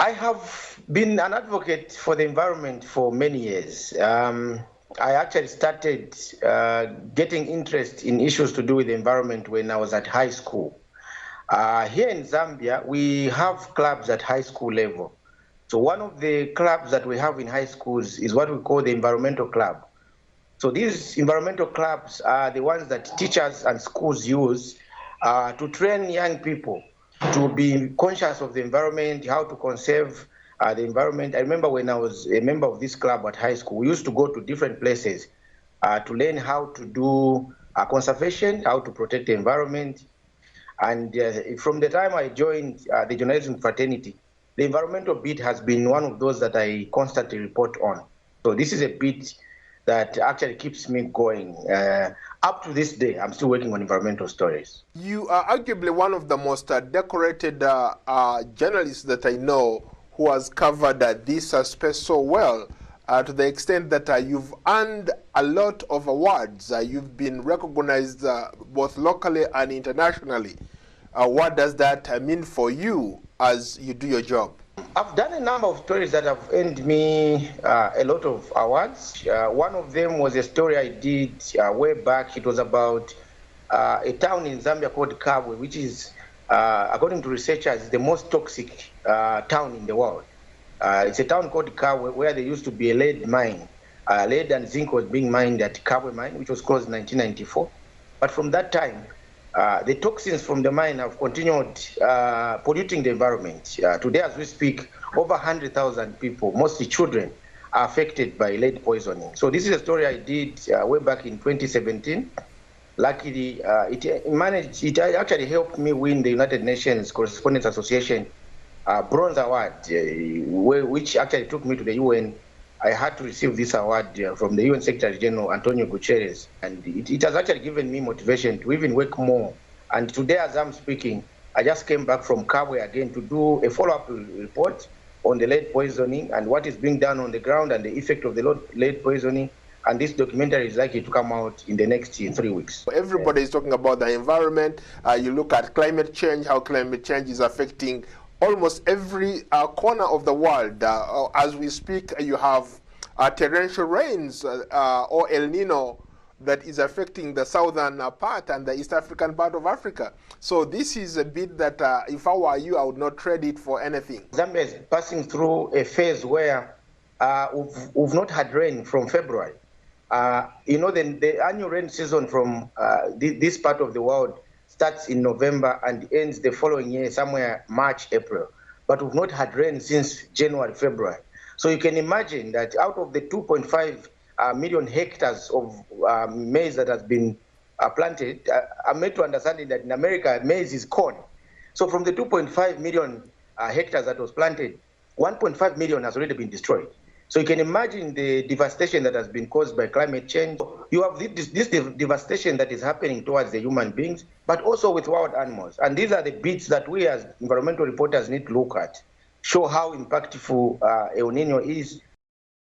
I have been an advocate for the environment for many years. I actually started getting interest in issues to do with the environment when I was at high school. Here in Zambia, we have clubs at high school level. So one of the clubs that we have in high schools is what we call the environmental club. So these environmental clubs are the ones that teachers and schools use to train young people to be conscious of the environment, how to conserve the environment. I remember when I was a member of this club at high school, we used to go to different places to learn how to do conservation, how to protect the environment. And from the time I joined the journalism fraternity, the environmental bit has been one of those that I constantly report on. So this is a bit that actually keeps me going. Up to this day, I'm still working on environmental stories. You are arguably one of the most decorated journalists that I know who has covered this space so well, to the extent that you've earned a lot of awards. You've been recognized both locally and internationally. What does that mean for you as you do your job? I've done a number of stories that have earned me a lot of awards. One of them was a story I did way back. It was about a town in Zambia called Kabwe, which is, according to researchers, the most toxic town in the world. It's a town called Kabwe where there used to be a lead mine. Lead and zinc was being mined at Kabwe mine, which was closed in 1994. But from that time, the toxins from the mine have continued polluting the environment. Today, as we speak, over 100,000 people, mostly children, are affected by lead poisoning. So this is a story I did way back in 2017. Luckily, it actually helped me win the United Nations Correspondents Association Bronze Award, which actually took me to the UN. I had to receive this award from the UN Secretary General, Antonio Guterres. And it has actually given me motivation to even work more. And today, as I'm speaking, I just came back from Kabwe again to do a follow-up report on the lead poisoning and what is being done on the ground and the effect of the lead poisoning. And this documentary is likely to come out in the next 3 weeks. Everybody is talking about the environment. You look at climate change, how climate change is affecting almost every corner of the world. As we speak, you have torrential rains or El Nino that is affecting the southern part and the East African part of Africa. So this is a bit that if I were you, I would not trade it for anything. Zambia is passing through a phase where we've not had rain from February. The annual rain season from this part of the world starts in November and ends the following year, somewhere March, April. But we've not had rain since January, February. So you can imagine that out of the 2.5 million hectares of maize that has been planted, I'm made to understand that in America, maize is corn. So from the 2.5 million hectares that was planted, 1.5 million has already been destroyed. So you can imagine the devastation that has been caused by climate change. You have this devastation that is happening towards the human beings, but also with wild animals. And these are the bits that we as environmental reporters need to look at, show how impactful El Nino is,